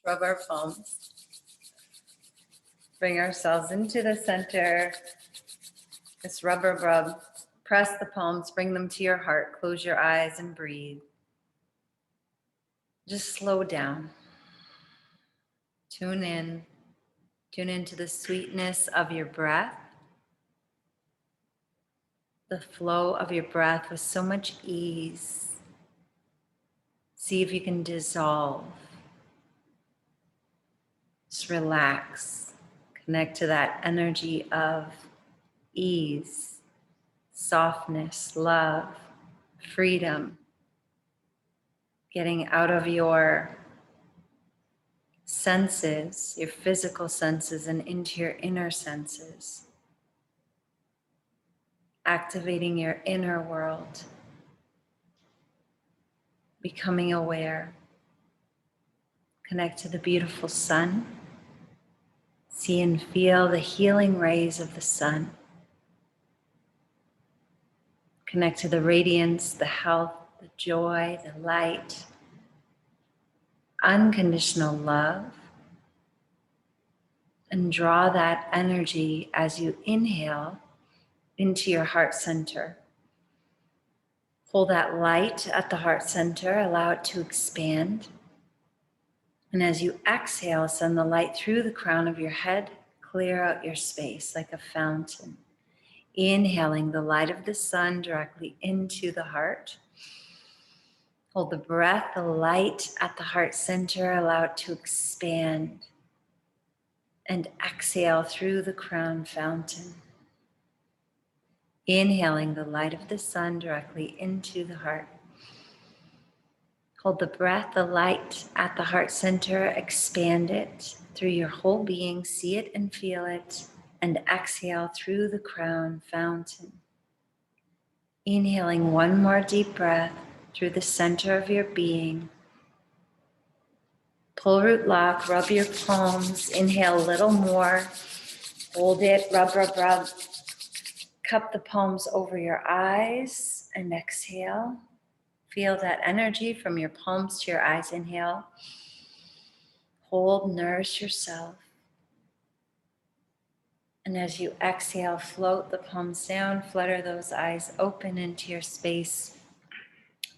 Rub our palms. Bring ourselves into the center. Just rub. Press the palms, bring them to your heart. Close your eyes and breathe. Just slow down. Tune in. Tune into the sweetness of your breath. The flow of your breath with so much ease. See if you can dissolve. Just relax. Connect to that energy of ease, softness, love, freedom. Getting out of your senses, your physical senses, and into your inner senses. Activating your inner world. Becoming aware. Connect to the beautiful sun. See and feel the healing rays of the sun. Connect to the radiance, the health, the joy, the light, unconditional love. And draw that energy as you inhale into your heart center. Hold that light at the heart center, allow it to expand. And as you exhale, send the light through the crown of your head, clear out your space like a fountain. Inhaling the light of the sun directly into the heart. Hold the breath, the light at the heart center, allow it to expand. And exhale through the crown fountain. Inhaling the light of the sun directly into the heart. Hold the breath, the light at the heart center, expand it through your whole being, see it and feel it, and exhale through the crown fountain. Inhaling one more deep breath through the center of your being. Pull root lock, rub your palms, inhale a little more, hold it, rub. Cup the palms over your eyes and exhale. Feel that energy from your palms to your eyes, inhale. Hold, nourish yourself. And as you exhale, float the palms down, flutter those eyes open into your space,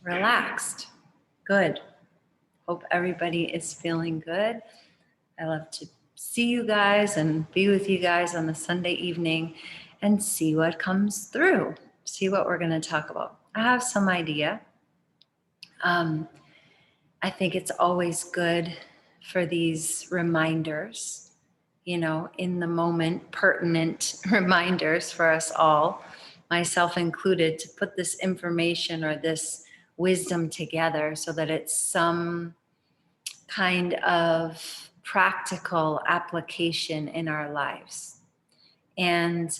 relaxed. Good. Hope everybody is feeling good. I love to see you guys and be with you guys on the Sunday evening and see what comes through, see what we're going to talk about. I have some idea. I think it's always good for these reminders, in the moment, pertinent reminders for us all, myself included, to put this information or this wisdom together so that it's some kind of practical application in our lives. And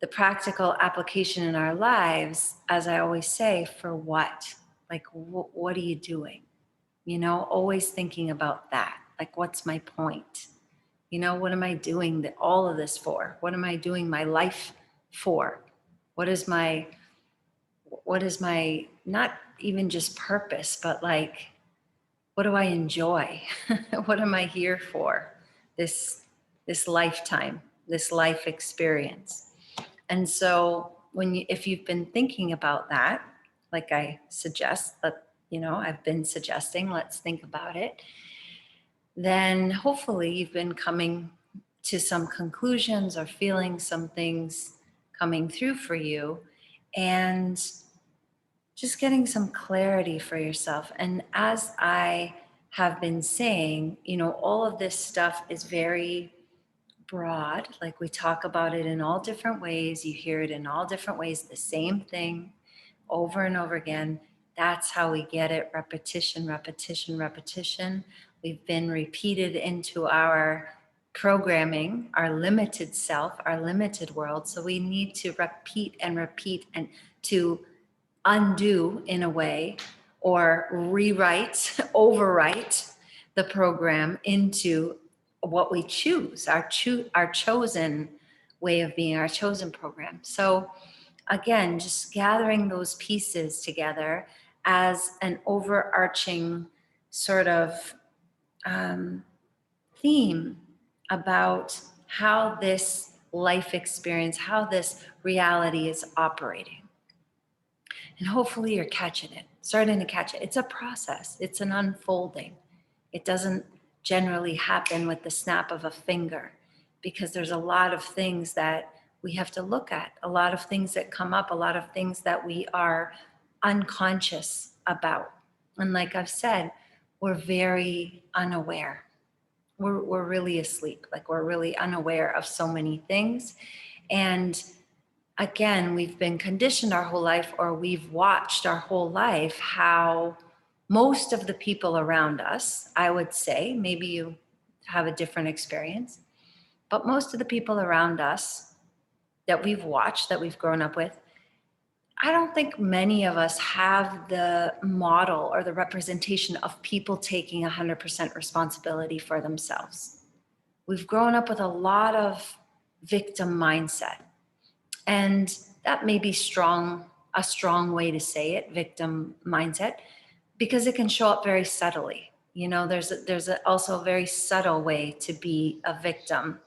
the practical application in our lives, as I always say, for what? Like, what are you doing? Always thinking about that. Like, what's my point? What am I doing all of this for? What am I doing my life for? What is my, not even just purpose, but like, what do I enjoy? What am I here for? This lifetime, this life experience. And so if you've been thinking about that, like I suggest that, I've been suggesting, let's think about it, then hopefully you've been coming to some conclusions or feeling some things coming through for you and just getting some clarity for yourself. And as I have been saying, all of this stuff is very broad. Like, we talk about it in all different ways. You hear it in all different ways, the same thing over and over again. That's how we get it. Repetition. We've been repeated into our programming, our limited self, our limited world. So we need to repeat and to undo, in a way, or rewrite, overwrite the program into what we choose, our chosen way of being, our chosen program. So again, just gathering those pieces together as an overarching sort of theme about how this life experience, how this reality is operating. And hopefully you're catching it, starting to catch it. It's a process, it's an unfolding. It doesn't generally happen with the snap of a finger, because there's a lot of things that we have to look at, a lot of things that come up, a lot of things that we are unconscious about. And like I've said, we're very unaware. We're really asleep, like we're really unaware of so many things. And again, we've been conditioned our whole life, or we've watched our whole life how most of the people around us, I would say, maybe you have a different experience, but most of the people around us that we've watched, that we've grown up with, I don't think many of us have the model or the representation of people taking 100% responsibility for themselves. We've grown up with a lot of victim mindset. And that may be a strong way to say it, victim mindset, because it can show up very subtly. You know, there's also a very subtle way to be a victim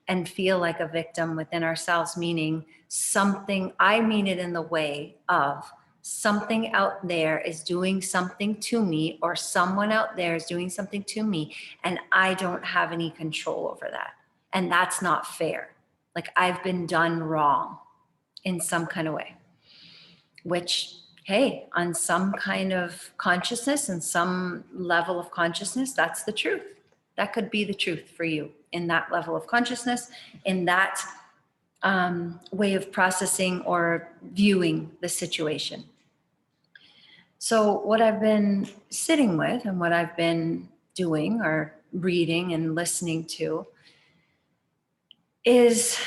and feel like a victim within ourselves, meaning something, I mean it in the way of something out there is doing something to me, or someone out there is doing something to me, and I don't have any control over that. And that's not fair. Like I've been done wrong in some kind of way, which, hey, on some kind of consciousness and some level of consciousness, that's the truth. That could be the truth for you in that level of consciousness, in that way of processing or viewing the situation. So what I've been sitting with and what I've been doing or reading and listening to is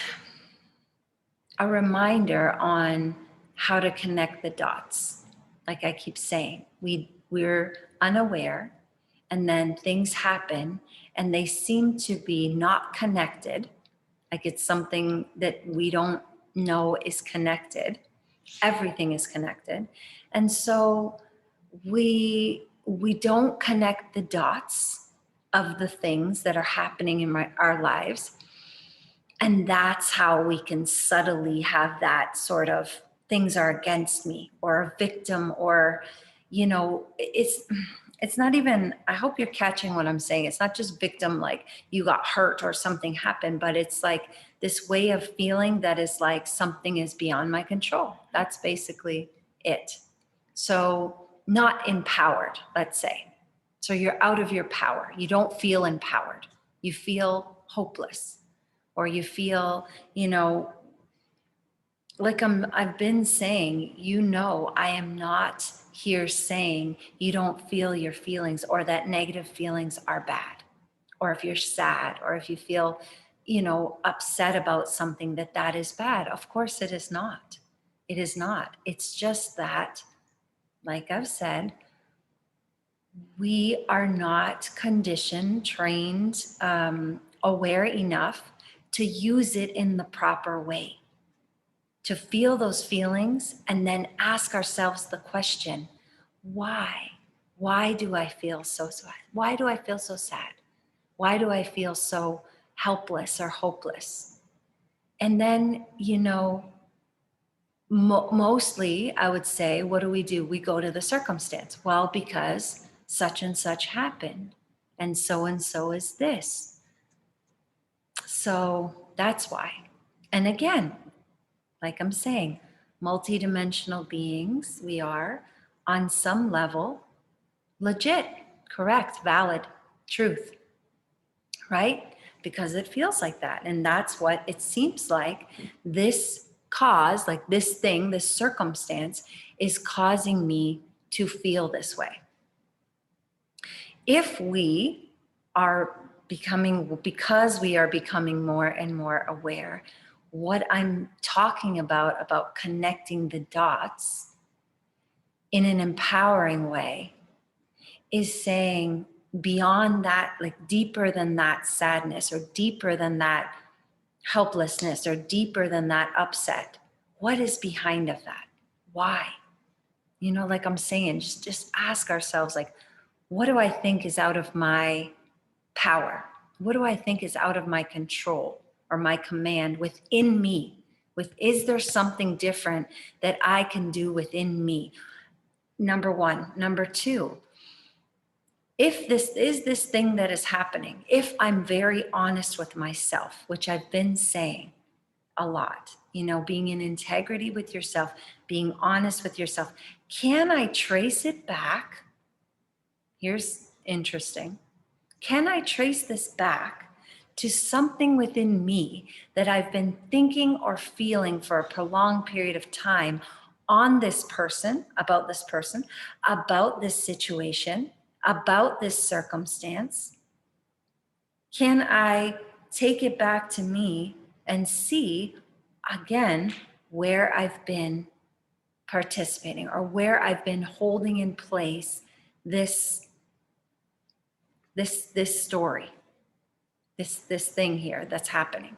a reminder on how to connect the dots. Like I keep saying, we're unaware, and then things happen and they seem to be not connected. Like it's something that we don't know is connected. Everything is connected. And so we don't connect the dots of the things that are happening in our lives. And that's how we can subtly have that sort of things are against me, or a victim, or, you know, it's not even, I hope you're catching what I'm saying. It's not just victim, like you got hurt or something happened, but it's like this way of feeling that is like something is beyond my control. That's basically it. So not empowered, let's say. So you're out of your power. You don't feel empowered. You feel hopeless, or you feel, you know, like I've been saying, you know, I am not here saying you don't feel your feelings, or that negative feelings are bad, or if you're sad, or if you feel, you know, upset about something, that is bad. Of course it is not. It is not. It's just that, like I've said, we are not conditioned, trained, aware enough to use it in the proper way, to feel those feelings and then ask ourselves the question, why? Why do I feel so sad? Why do I feel so sad? Why do I feel so helpless or hopeless? And then, you know, mostly I would say, what do? We go to the circumstance. Well, because such and such happened, and so is this. So that's why. And again, like I'm saying, multidimensional beings, we are on some level legit, correct, valid, truth, right? Because it feels like that. And that's what it seems like this cause, like this thing, this circumstance is causing me to feel this way. If we are because we are becoming more and more aware, what I'm talking about connecting the dots in an empowering way, is saying beyond that, like deeper than that sadness, or deeper than that helplessness, or deeper than that upset, what is behind of that? Why? You know, like I'm saying, just ask ourselves, like, what do I think is out of my power? What do I think is out of my control or my command within me? Is there something different that I can do within me? Number one. Number two, if this thing that is happening, if I'm very honest with myself, which I've been saying a lot, being in integrity with yourself, being honest with yourself, can I trace it back? Here's interesting. Can I trace this back to something within me that I've been thinking or feeling for a prolonged period of time on this person, about this situation, about this circumstance? Can I take it back to me and see again where I've been participating or where I've been holding in place this story, this thing here that's happening?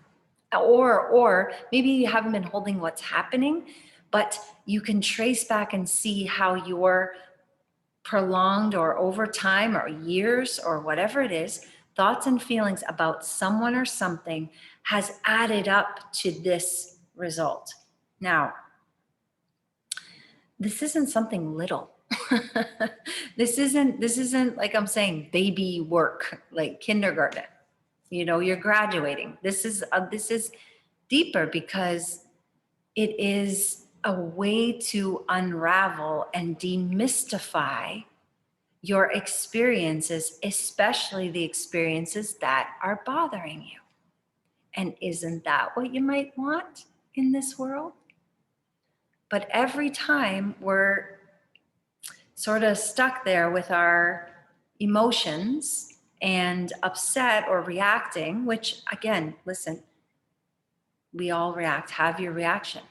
Or maybe you haven't been holding what's happening, but you can trace back and see how your prolonged or over time or years or whatever it is, thoughts and feelings about someone or something has added up to this result. Now, this isn't something little. This isn't like I'm saying baby work, like kindergarten. You're graduating. This is deeper because it is a way to unravel and demystify your experiences, especially the experiences that are bothering you. And isn't that what you might want in this world? But every time we're sort of stuck there with our emotions and upset or reacting, which again, listen, we all react, have your reaction,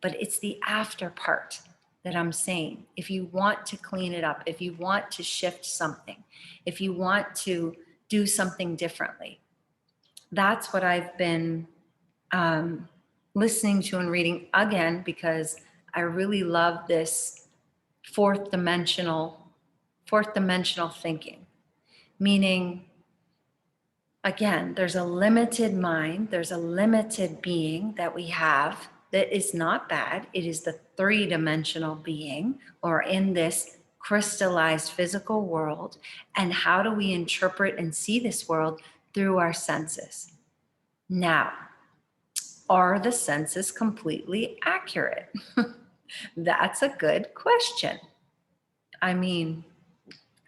but it's the after part that I'm saying. If you want to clean it up, if you want to shift something, if you want to do something differently, that's what I've been listening to and reading again, because I really love this fourth dimensional thinking. Meaning, again, there's a limited mind, there's a limited being that we have that is not bad. It is the three-dimensional being, or in this crystallized physical world. And how do we interpret and see this world? Through our senses. Now, are the senses completely accurate? That's a good question. I mean,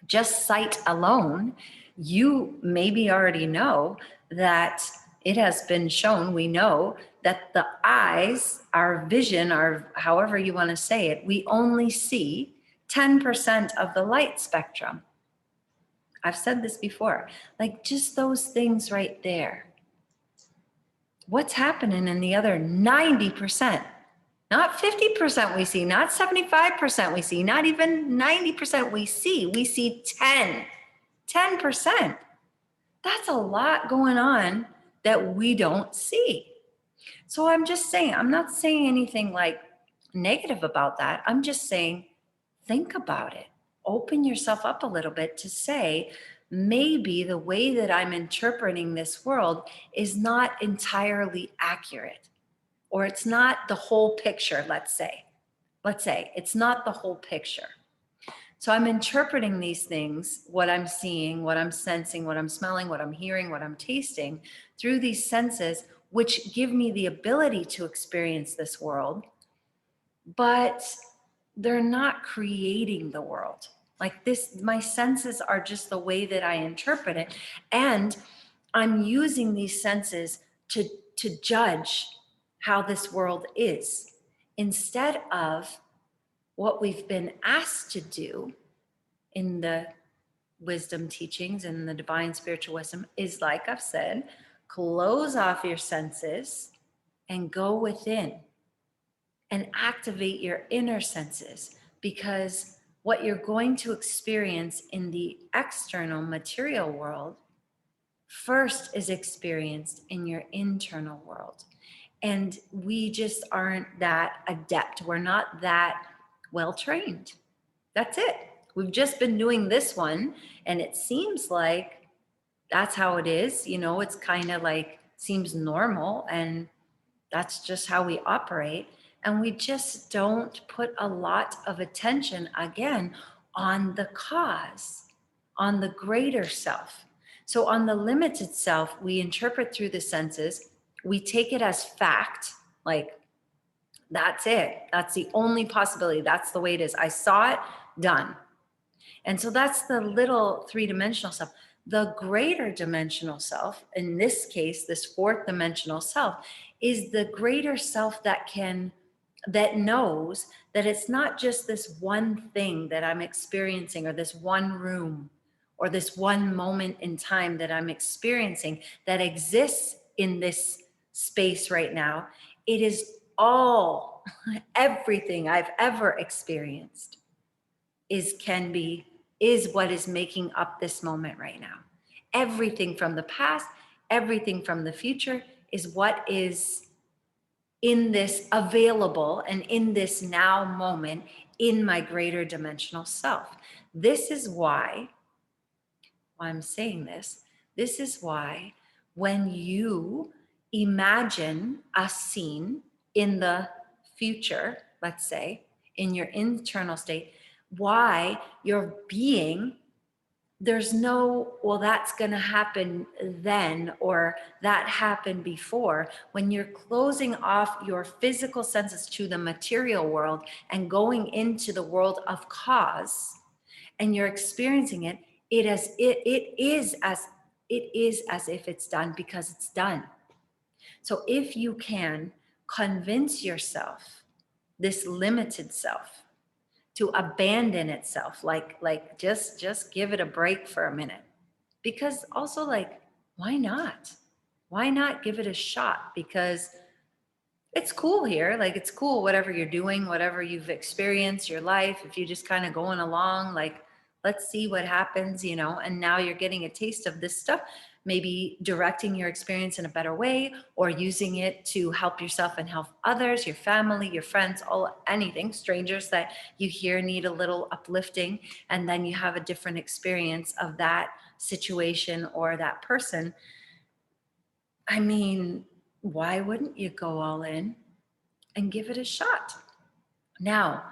just sight alone, you maybe already know that it has been shown, we know that the eyes, our vision, our however you want to say it, we only see 10% of the light spectrum. I've said this before, like just those things right there. What's happening in the other 90%? Not 50% we see, not 75% we see, not even 90% we see 10%. That's a lot going on that we don't see. So I'm just saying, I'm not saying anything like negative about that. I'm just saying, think about it. Open yourself up a little bit to say, maybe the way that I'm interpreting this world is not entirely accurate. Or it's not the whole picture, let's say it's not the whole picture. So I'm interpreting these things, what I'm seeing, what I'm sensing, what I'm smelling, what I'm hearing, what I'm tasting, through these senses, which give me the ability to experience this world, but they're not creating the world. Like this, my senses are just the way that I interpret it. And I'm using these senses to judge how this world is, instead of what we've been asked to do in the wisdom teachings and the divine spiritual wisdom is, like I've said, close off your senses and go within and activate your inner senses, because what you're going to experience in the external material world first is experienced in your internal world. And we just aren't that adept. We're not that well trained. That's it. We've just been doing this one, and it seems like that's how it is. It's kind of like seems normal, and that's just how we operate. And we just don't put a lot of attention again on the cause, on the greater self. So on the limited self, we interpret through the senses, we take it as fact, like that's it. That's the only possibility. That's the way it is. I saw it, done. And so that's the little three-dimensional self. The greater dimensional self, in this case, this fourth dimensional self, is the greater self that knows that it's not just this one thing that I'm experiencing, or this one room, or this one moment in time that I'm experiencing that exists in this space right now. It is all, everything I've ever experienced is what is making up this moment right now. Everything from the past, everything from the future is what is in this available and in this now moment in my greater dimensional self. This is why I'm saying this. This is why when you imagine a scene in the future, let's say, in your internal state, why your being, there's no, well, that's going to happen then, or that happened before. When you're closing off your physical senses to the material world and going into the world of cause, and you're experiencing it, it is as if it's done, because it's done. So if you can convince yourself, this limited self, to abandon itself, like just give it a break for a minute. Because also, like, why not? Why not give it a shot? Because it's cool here. Like, it's cool, whatever you're doing, whatever you've experienced, your life, if you're just kind of going along, like, let's see what happens, and now you're getting a taste of this stuff, maybe directing your experience in a better way, or using it to help yourself and help others, your family, your friends, anything, strangers that you hear need a little uplifting, and then you have a different experience of that situation or that person. I mean, why wouldn't you go all in and give it a shot? Now,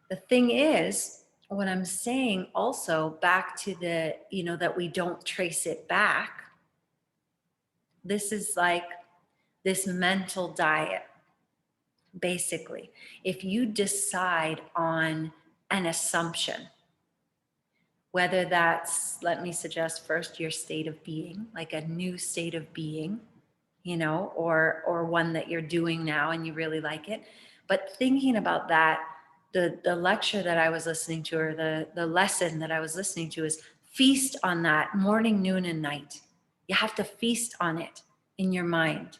the thing is, what I'm saying also, back to the, that we don't trace it back. This is like this mental diet. Basically, if you decide on an assumption, whether that's, let me suggest first, your state of being, like a new state of being, or one that you're doing now and you really like it. But thinking about that, the lecture that I was listening to, or the lesson that I was listening to, is feast on that morning, noon, and night. You have to feast on it in your mind,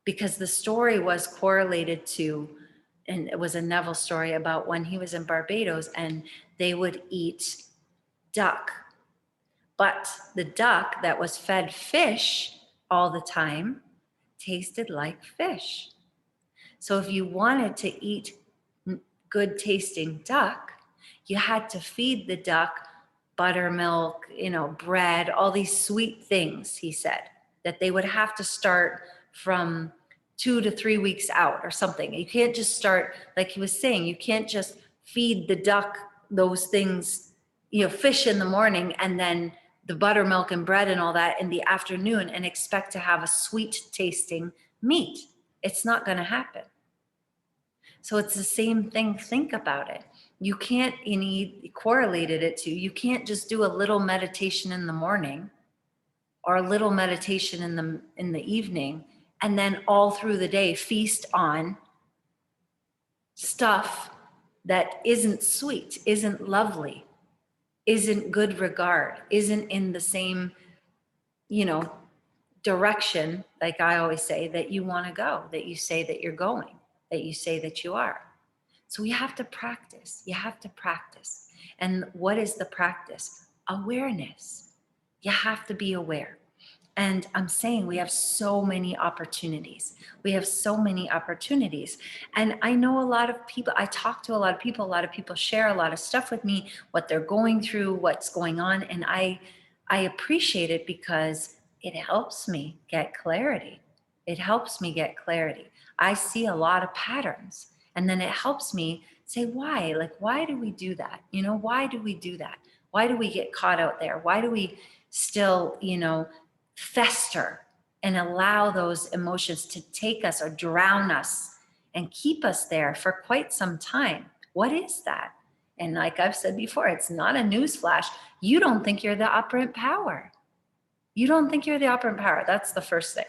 because the story was correlated to, and it was a Neville story about when he was in Barbados and they would eat duck. But the duck that was fed fish all the time tasted like fish. So if you wanted to eat good tasting duck, you had to feed the duck buttermilk, bread, all these sweet things, he said, that they would have to start from 2 to 3 weeks out or something. You can't just start, like he was saying, you can't just feed the duck those things, fish in the morning and then the buttermilk and bread and all that in the afternoon and expect to have a sweet tasting meat. It's not going to happen. So it's the same thing. Think about it. You can't, he correlated it to, you can't just do a little meditation in the morning or a little meditation in the evening and then all through the day feast on stuff that isn't sweet, isn't lovely, isn't good regard, isn't in the same, direction, like I always say, that you want to go, that you say that you're going, that you say that you are. So you have to practice. You have to practice. And what is the practice? Awareness. You have to be aware. And I'm saying we have so many opportunities. We have so many opportunities. And I know a lot of people, I talk to a lot of people share a lot of stuff with me, what they're going through, what's going on. And I I appreciate it because it helps me get clarity. It helps me get clarity. I see a lot of patterns, and then it helps me say, why? Like, why do we do that? Why do we do that? Why do we get caught out there? Why do we still, fester and allow those emotions to take us or drown us and keep us there for quite some time? What is that? And like I've said before, it's not a newsflash. You don't think you're the operant power. You don't think you're the operant power. That's the first thing.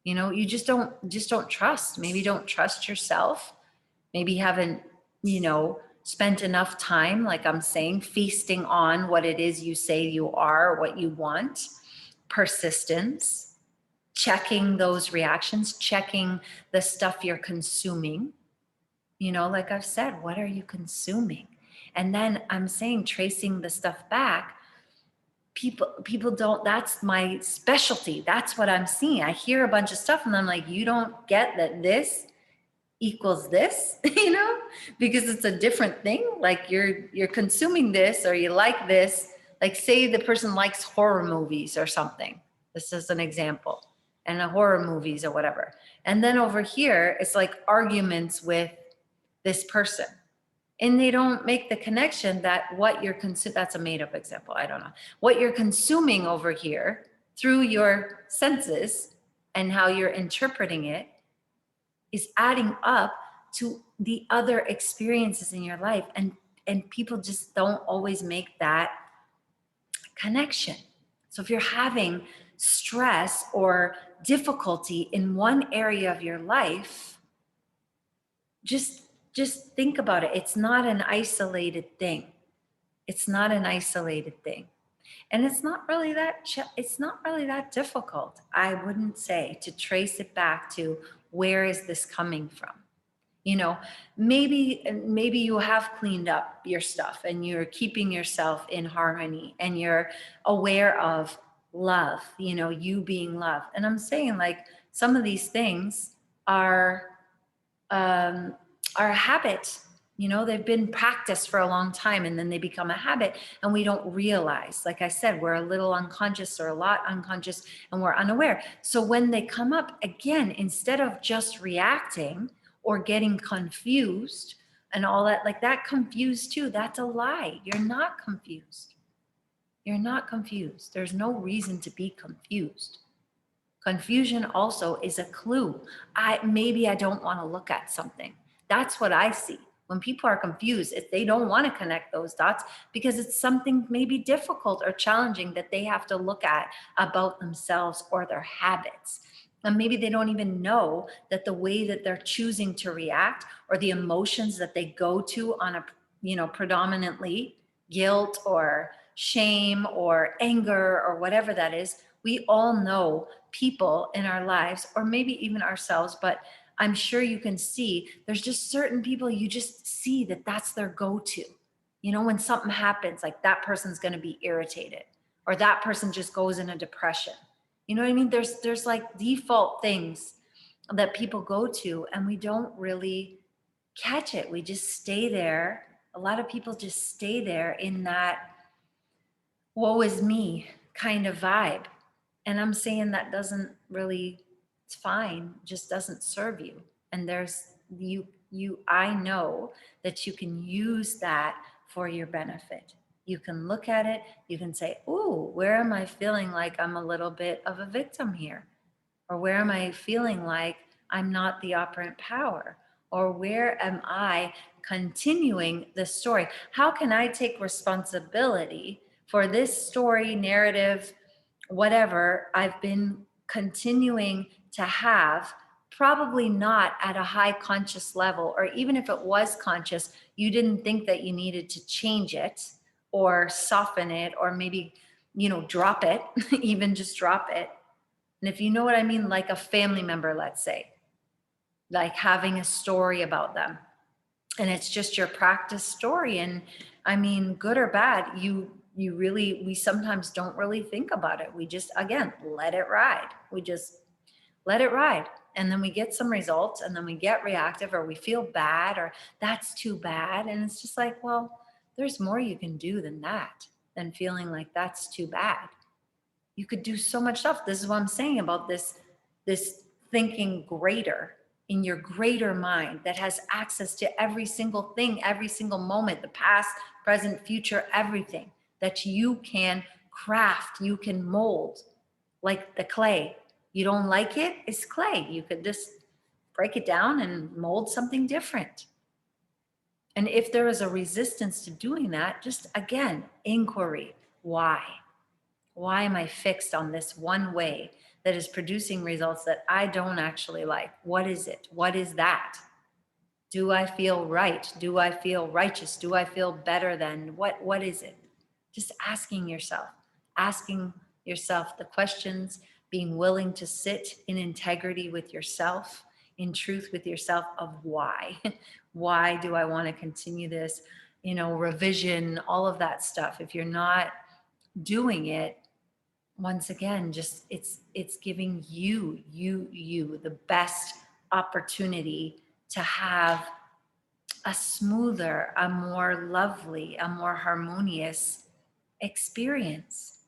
You just don't trust. Maybe don't trust yourself. Maybe you haven't, spent enough time, like I'm saying, feasting on what it is you say you are, what you want. Persistence, checking those reactions, checking the stuff you're consuming. Like I've said, what are you consuming? And then I'm saying, tracing the stuff back. People don't, that's my specialty. That's what I'm seeing. I hear a bunch of stuff and I'm like, you don't get that this equals this, because it's a different thing. Like you're consuming this, or you like this. Like, say the person likes horror movies or something. This is an example. And the horror movies or whatever. And then over here, it's like arguments with this person. And they don't make the connection that what you're consuming, that's a made up example, I don't know. What you're consuming over here through your senses and how you're interpreting it is adding up to the other experiences in your life. And people just don't always make that connection. So if you're having stress or difficulty in one area of your life, just think about it. It's not an isolated thing. It's not an isolated thing. And it's not really that difficult, I wouldn't say, to trace it back to where is this coming from. Maybe you have cleaned up your stuff and you're keeping yourself in harmony and you're aware of love, you being love. And I'm saying, like, some of these things are a habit. They've been practiced for a long time, and then they become a habit and we don't realize. Like I said, we're a little unconscious or a lot unconscious, and we're unaware. So when they come up again, instead of just reacting or getting confused and all that, like that confused too, that's a lie. You're not confused. You're not confused. There's no reason to be confused. Confusion also is a clue. Maybe I don't want to look at something. That's what I see. When people are confused, if they don't want to connect those dots because it's something maybe difficult or challenging that they have to look at about themselves or their habits. And maybe they don't even know that the way that they're choosing to react or the emotions that they go to on a, predominantly guilt or shame or anger or whatever that is. We all know people in our lives, or maybe even ourselves, but I'm sure you can see there's just certain people you just see that that's their go-to. When something happens, like that person's going to be irritated, or that person just goes in a depression. You know what I mean? There's like default things that people go to, and we don't really catch it. We just stay there. A lot of people just stay there in that woe is me kind of vibe. And I'm saying that doesn't really, it's fine, just doesn't serve you. And I know that you can use that for your benefit. You can look at it, you can say, ooh, where am I feeling like I'm a little bit of a victim here? Or where am I feeling like I'm not the operant power? Or where am I continuing the story? How can I take responsibility for this story, narrative, whatever I've been continuing to have, probably not at a high conscious level, or even if it was conscious, you didn't think that you needed to change it or soften it, or maybe, drop it, even just drop it. And if you know what I mean, like a family member, let's say, like having a story about them, and it's just your practice story. And I mean, good or bad, we sometimes don't really think about it. We just, again, let it ride. We just let it ride. And then we get some results, and then we get reactive, or we feel bad, or that's too bad. And it's just like, well, there's more you can do than that, than feeling like that's too bad. You could do so much stuff. This is what I'm saying about this thinking greater, in your greater mind that has access to every single thing, every single moment, the past, present, future, everything that you can craft, you can mold, like the clay. You don't like it, it's clay. You could just break it down and mold something different. And if there is a resistance to doing that, just again, inquiry. Why? Why am I fixed on this one way that is producing results that I don't actually like? What is it? What is that? Do I feel right? Do I feel righteous? Do I feel better than? What is it? Just asking yourself the questions, being willing to sit in integrity with yourself, in truth with yourself of why. Why do I want to continue this? Revision, all of that stuff. If you're not doing it, once again, just it's giving you the best opportunity to have a smoother, a more lovely, a more harmonious experience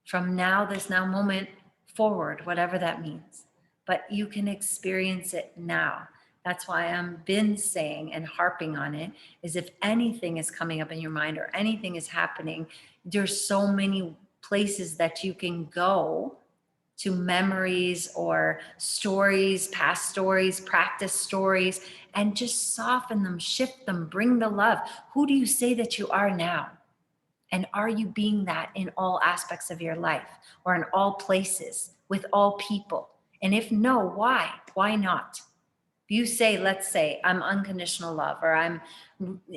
from this now moment forward, whatever that means. But you can experience it now. That's why I'm been saying and harping on it, is if anything is coming up in your mind or anything is happening, there's so many places that you can go to, memories or stories, past stories, practice stories, and just soften them, shift them, bring the love. Who do you say that you are now? And are you being that in all aspects of your life or in all places with all people? And if no, why? Why not? If you say, let's say, I'm unconditional love, or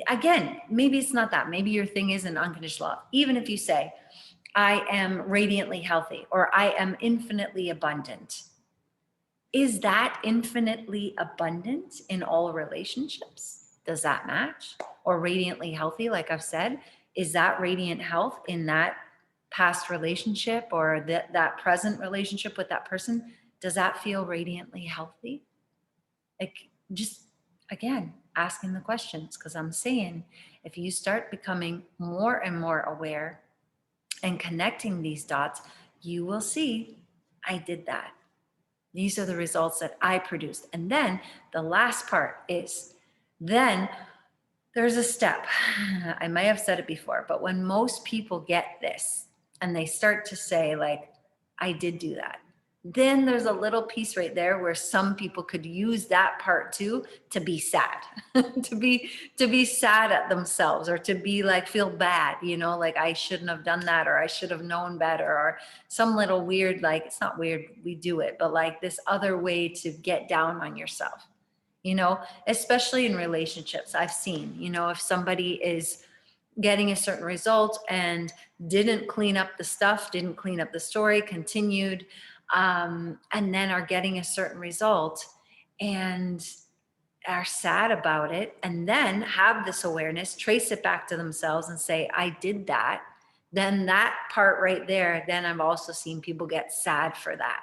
again, maybe it's not that. Maybe your thing isn't unconditional love. Even if you say, I am radiantly healthy, or I am infinitely abundant. Is that infinitely abundant in all relationships? Does that match? Or radiantly healthy, like I've said, is that radiant health in that past relationship or that present relationship with that person? Does that feel radiantly healthy? Like, just again, asking the questions, because I'm saying if you start becoming more and more aware and connecting these dots, you will see, I did that. These are the results that I produced. And then the last part is, then there's a step. I may have said it before, but when most people get this and they start to say, like, I did do that, then there's a little piece right there where some people could use that part too to be sad, to be sad at themselves, or to be like, feel bad, like I shouldn't have done that, or I should have known better, or some little weird, like, it's not weird, we do it, but like this other way to get down on yourself, especially in relationships. I've seen, if somebody is getting a certain result and didn't clean up the stuff, didn't clean up the story, continued, and then are getting a certain result and are sad about it, and then have this awareness, trace it back to themselves and say, I did that. Then that part right there, then I've also seen people get sad for that.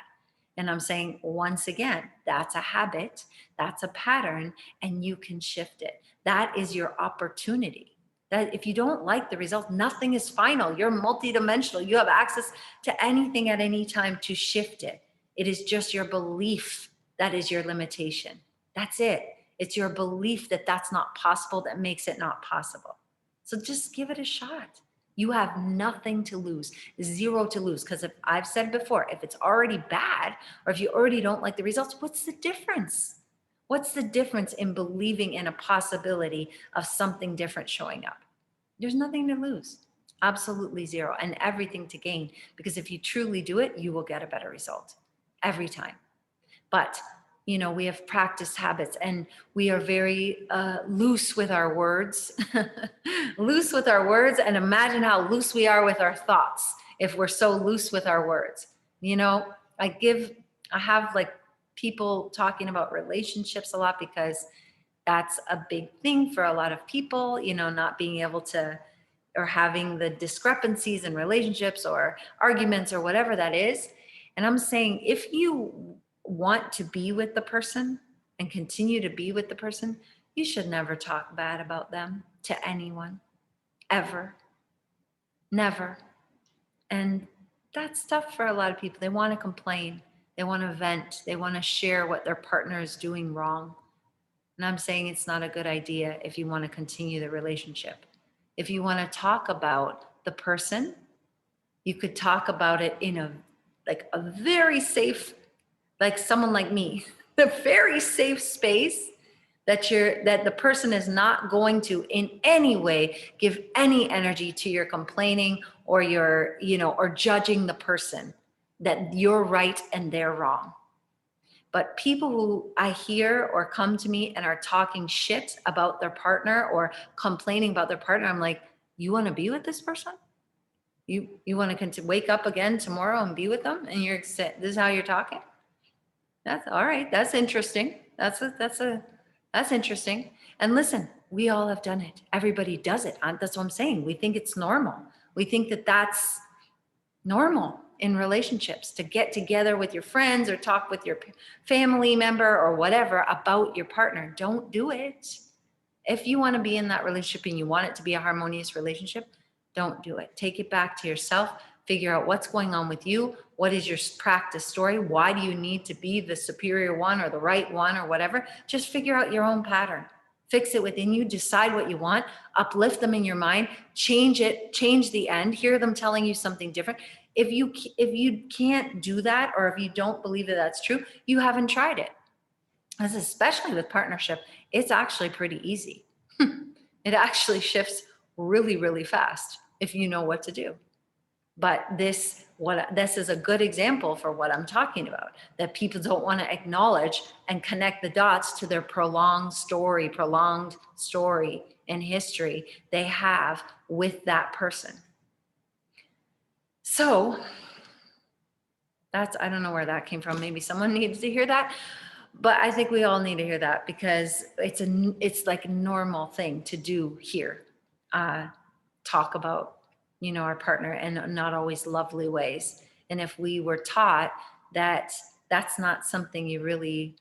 And I'm saying, once again, that's a habit, that's a pattern, and you can shift it. That is your opportunity. That if you don't like the result, nothing is final. You're multidimensional. You have access to anything at any time to shift it. It is just your belief that is your limitation. That's it. It's your belief that that's not possible that makes it not possible. So just give it a shot. You have nothing to lose, zero to lose. Because if I've said before, if it's already bad, or if you already don't like the results, what's the difference? What's the difference in believing in a possibility of something different showing up? There's nothing to lose, absolutely zero, and everything to gain. Because if you truly do it, you will get a better result every time. But we have practice habits, and we are very loose with our words, loose with our words. And imagine how loose we are with our thoughts if we're so loose with our words. I have like people talking about relationships a lot, because that's a big thing for a lot of people, not being able to, or having the discrepancies in relationships or arguments or whatever that is. And I'm saying, if you want to be with the person and continue to be with the person, you should never talk bad about them to anyone, ever, never. And That's tough for a lot of people. They want to complain. They want to vent. They want to share what their partner is doing wrong. And I'm saying it's not a good idea if you want to continue the relationship. If you want to talk about the person, you could talk about it in a very safe, like someone like me, a very safe space that the person is not going to in any way give any energy to your complaining or your, or judging the person that you're right and they're wrong. But people who I hear or come to me and are talking shit about their partner or complaining about their partner, I'm like, you want to be with this person? You want to wake up again tomorrow and be with them? And this is how you're talking? That's all right. That's interesting. That's interesting. And listen, we all have done it. Everybody does it. That's what I'm saying. We think it's normal. We think that that's normal in relationships, to get together with your friends or talk with your family member or whatever about your partner. Don't do it. If you want to be in that relationship and you want it to be a harmonious relationship, don't do it. Take it back to yourself. Figure out what's going on with you. What is your practice story? Why do you need to be the superior one or the right one or whatever? Just figure out your own pattern. Fix it within you. Decide what you want. Uplift them in your mind. Change it. Change the end. Hear them telling you something different. If you can't do that, or if you don't believe that that's true, you haven't tried it. As especially with partnership, it's actually pretty easy. It actually shifts really, really fast if you know what to do. But this is a good example for what I'm talking about, that people don't want to acknowledge and connect the dots to their prolonged story in history they have with that person. So I don't know where that came from. Maybe someone needs to hear that, but I think we all need to hear that, because it's like a normal thing to do here. Talk about, our partner in not always lovely ways. And if we were taught that that's not something you really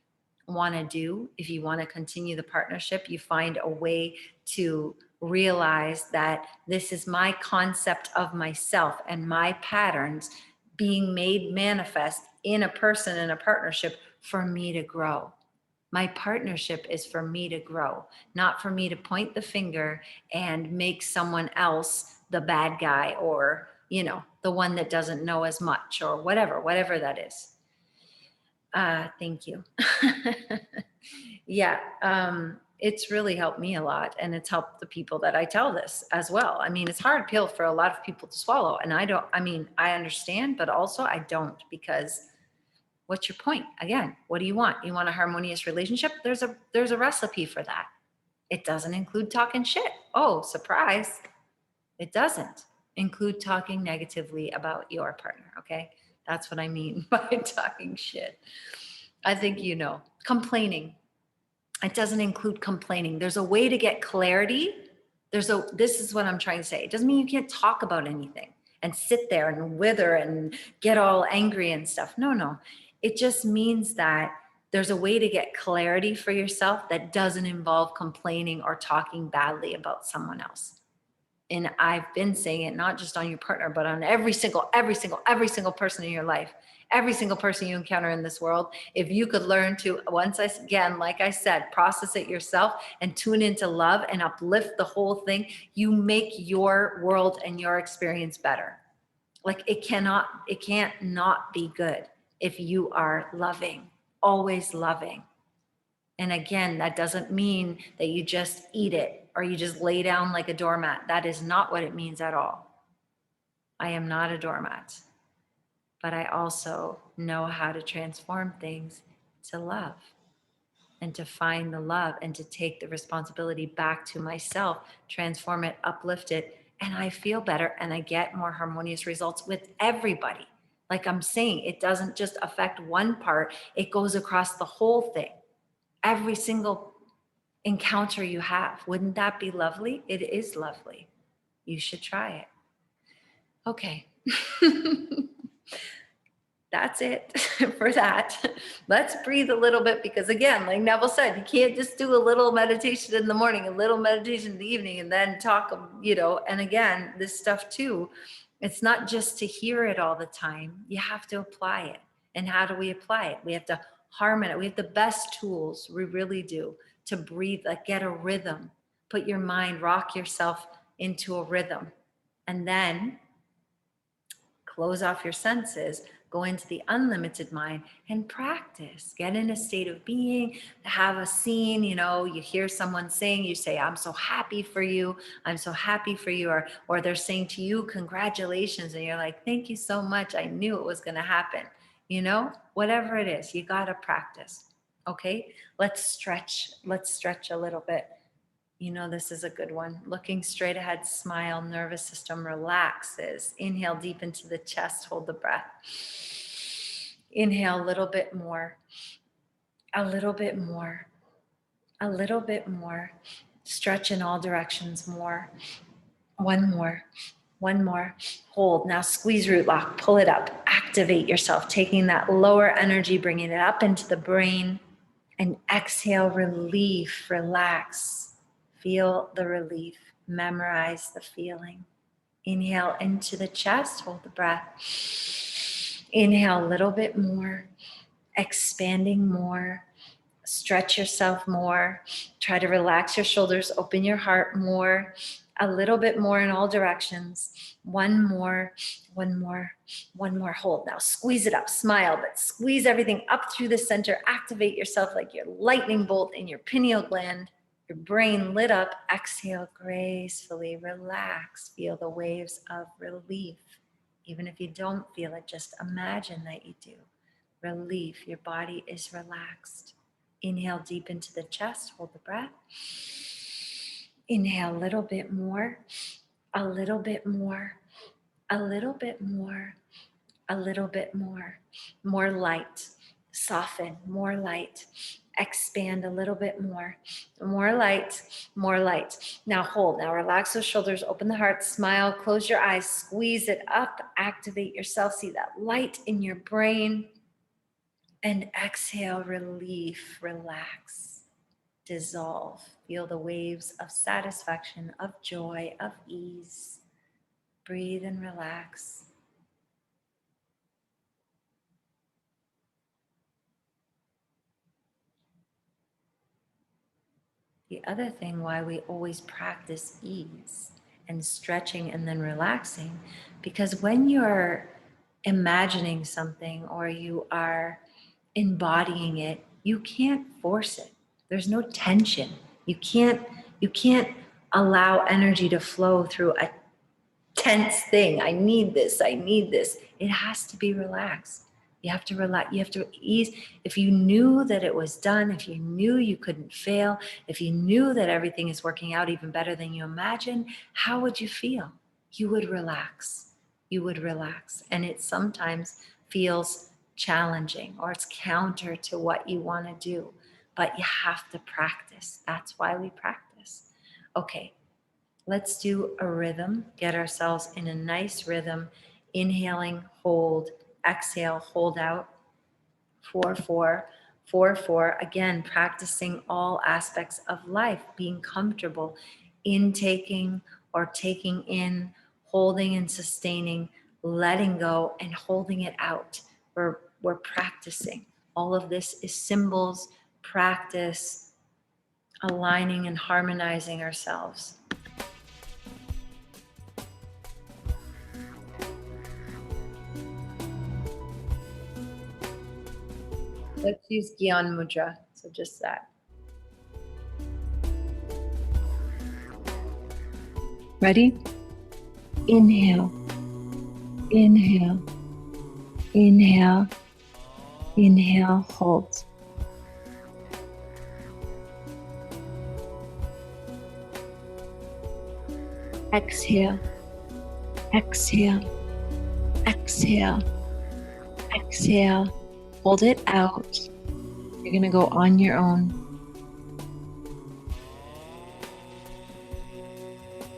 want to do, if you want to continue the partnership, you find a way to realize that this is my concept of myself and my patterns being made manifest in a person, in a partnership, for me to grow. My partnership is for me to grow, not for me to point the finger and make someone else the bad guy, or, the one that doesn't know as much, or whatever that is. Thank you. Yeah. It's really helped me a lot, and it's helped the people that I tell this as well. I mean, it's a hard pill for a lot of people to swallow, and I understand, but also I don't, because what's your point? Again, what do you want? You want a harmonious relationship? There's a recipe for that. It doesn't include talking shit. Oh, surprise. It doesn't include talking negatively about your partner, okay? That's what I mean by talking shit. I think complaining. It doesn't include complaining. There's a way to get clarity. This is what I'm trying to say. It doesn't mean you can't talk about anything and sit there and wither and get all angry and stuff. No. It just means that there's a way to get clarity for yourself that doesn't involve complaining or talking badly about someone else. And I've been saying it not just on your partner, but on every single person in your life, every single person you encounter in this world. If you could learn to, like I said, process it yourself and tune into love and uplift the whole thing, you make your world and your experience better. Like it can't not be good if you are loving, always loving. And again, that doesn't mean that you just eat it or you just lay down like a doormat. That is not what it means at all. I am not a doormat, but I also know how to transform things to love, and to find the love, and to take the responsibility back to myself, transform it, uplift it, and I feel better, and I get more harmonious results with everybody. Like I'm saying, it doesn't just affect one part, it goes across the whole thing. Every single encounter you have. Wouldn't that be lovely? It is lovely. You should try it. Okay. That's it for that. Let's breathe a little bit, because again, like Neville said, you can't just do a little meditation in the morning, a little meditation in the evening, and then talk, and again, this stuff too, It's not just to hear it all the time. You have to apply it. And how do we apply it? We have to harmonize. We have the best tools, we really do, to breathe, like get a rhythm. Put your mind, rock yourself into a rhythm. And then close off your senses, go into the unlimited mind and practice. Get in a state of being, have a scene, you hear someone saying, you say, I'm so happy for you. I'm so happy for you. Or they're saying to you, congratulations. And you're like, thank you so much. I knew it was going to happen. Whatever it is, you got to practice. Okay. Let's stretch a little bit. This is a good one. Looking straight ahead, smile, nervous system relaxes. Inhale deep into the chest, hold the breath. Inhale a little bit more, a little bit more, a little bit more. Stretch in all directions more. One more, one more. Hold. Now squeeze root lock, pull it up, activate yourself, taking that lower energy, bringing it up into the brain, and exhale, relief, relax. Feel the relief. Memorize the feeling. Inhale into the chest. Hold the breath. Inhale a little bit more. Expanding more. Stretch yourself more. Try to relax your shoulders. Open your heart more. A little bit more in all directions. One more, one more, one more. Hold. Now squeeze it up. Smile, but squeeze everything up through the center. Activate yourself like your lightning bolt in your pineal gland. Your brain lit up. Exhale gracefully. Relax. Feel the waves of relief. Even if you don't feel it, just imagine that you do. Relief. Your body is relaxed. Inhale deep into the chest. Hold the breath. Inhale a little bit more. A little bit more. A little bit more. A little bit more. More light. Soften. More light. Expand a little bit more. More light, more light. Now hold. Now relax those shoulders, open the heart, smile, close your eyes, squeeze it up, activate yourself. See that light in your brain. And exhale, relief, relax, dissolve. Feel the waves of satisfaction, of joy, of ease. Breathe and relax. The other thing why we always practice ease and stretching and then relaxing, because when you're imagining something or you are embodying it, you can't force it. There's no tension. You can't allow energy to flow through a tense thing. I need this. It has to be relaxed. You have to relax. You have to ease. If you knew that it was done, if you knew you couldn't fail, if you knew that everything is working out even better than you imagined, how would you feel? You would relax. You would relax. And it sometimes feels challenging or it's counter to what you want to do, but you have to practice. That's why we practice. Okay. Let's do a rhythm, get ourselves in a nice rhythm. Inhaling, hold, exhale, hold out. 4, 4, 4, 4. Again, practicing all aspects of life, being comfortable, intaking or taking in, holding and sustaining, letting go and holding it out. We're practicing. All of this is symbols, practice, aligning and harmonizing ourselves. Let's use Gyan Mudra, so just that. Ready? Inhale, inhale, inhale, inhale, hold. Exhale, exhale, exhale, exhale. Hold it out. You're going to go on your own.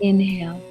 Inhale.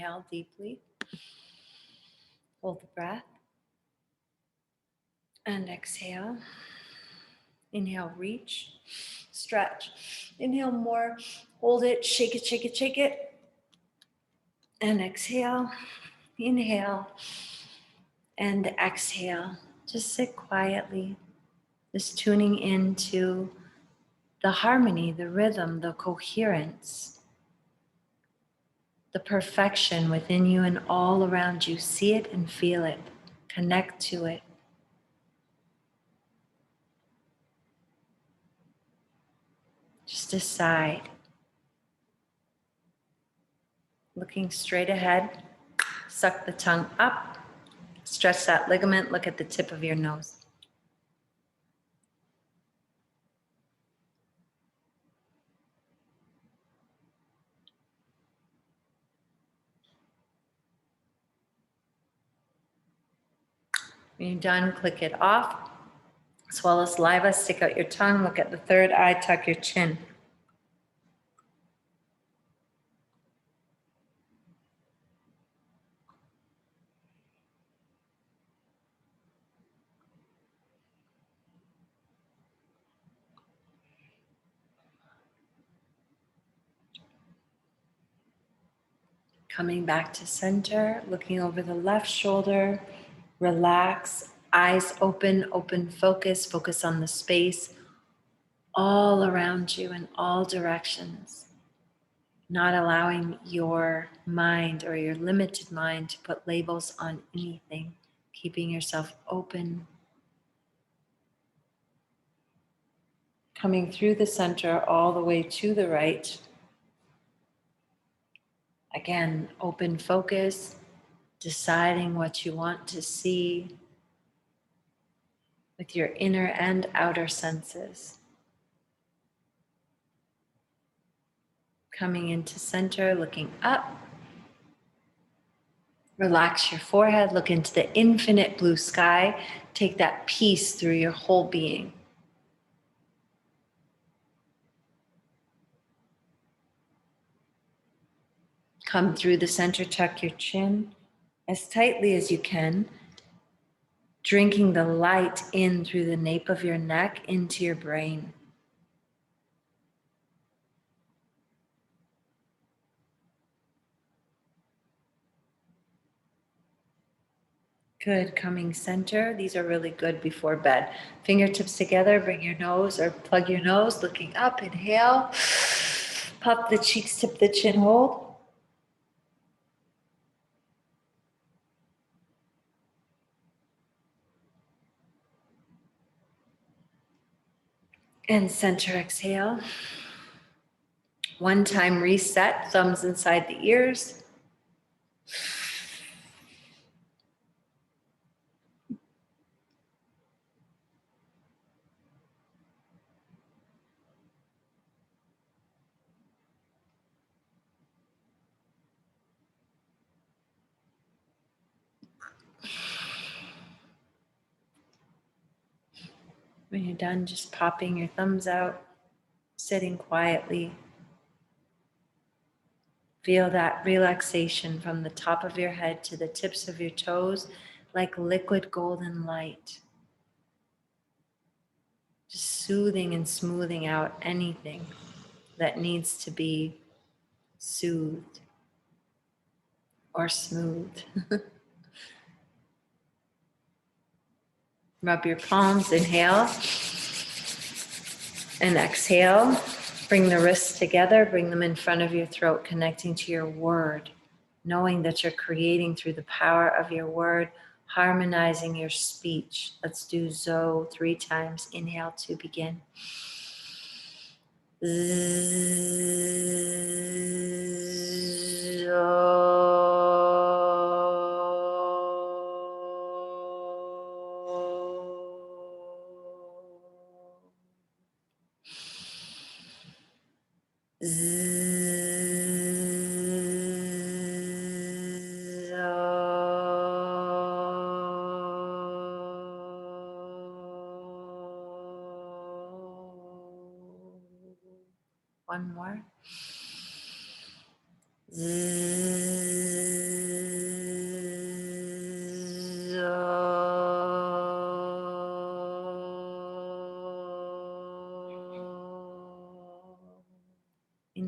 Inhale deeply. Hold the breath. And exhale. Inhale, reach, stretch. Inhale more, hold it, shake it, shake it, shake it. And exhale, inhale, and exhale. Just sit quietly, just tuning into the harmony, the rhythm, the coherence, the perfection within you and all around you. See it and feel it. Connect to it. Just decide. Looking straight ahead, suck the tongue up, stretch that ligament, look at the tip of your nose. When you're done, click it off. Swallow saliva, stick out your tongue, look at the third eye, tuck your chin. Coming back to center, looking over the left shoulder, relax, eyes open, open focus, focus on the space all around you in all directions. Not allowing your mind or your limited mind to put labels on anything, keeping yourself open. Coming through the center all the way to the right. Again, open focus, deciding what you want to see with your inner and outer senses. Coming into center, looking up. Relax your forehead, look into the infinite blue sky. Take that peace through your whole being. Come through the center, tuck your chin as tightly as you can, drinking the light in through the nape of your neck into your brain. Good, coming center. These are really good before bed. Fingertips together, bring your nose or plug your nose, looking up, inhale. Puff the cheeks, tip the chin, hold. And center, exhale. One time reset, thumbs inside the ears. When you're done, just popping your thumbs out, sitting quietly. Feel that relaxation from the top of your head to the tips of your toes, like liquid golden light. Just soothing and smoothing out anything that needs to be soothed or smoothed. Rub your palms, inhale and exhale. Bring the wrists together, bring them in front of your throat, connecting to your word, knowing that you're creating through the power of your word, harmonizing your speech. Let's do Zo 3 times. Inhale to begin. One more.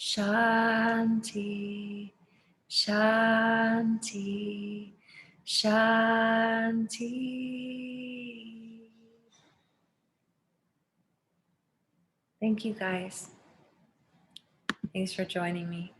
Shanti, Shanti, Shanti. Thank you guys. Thanks for joining me.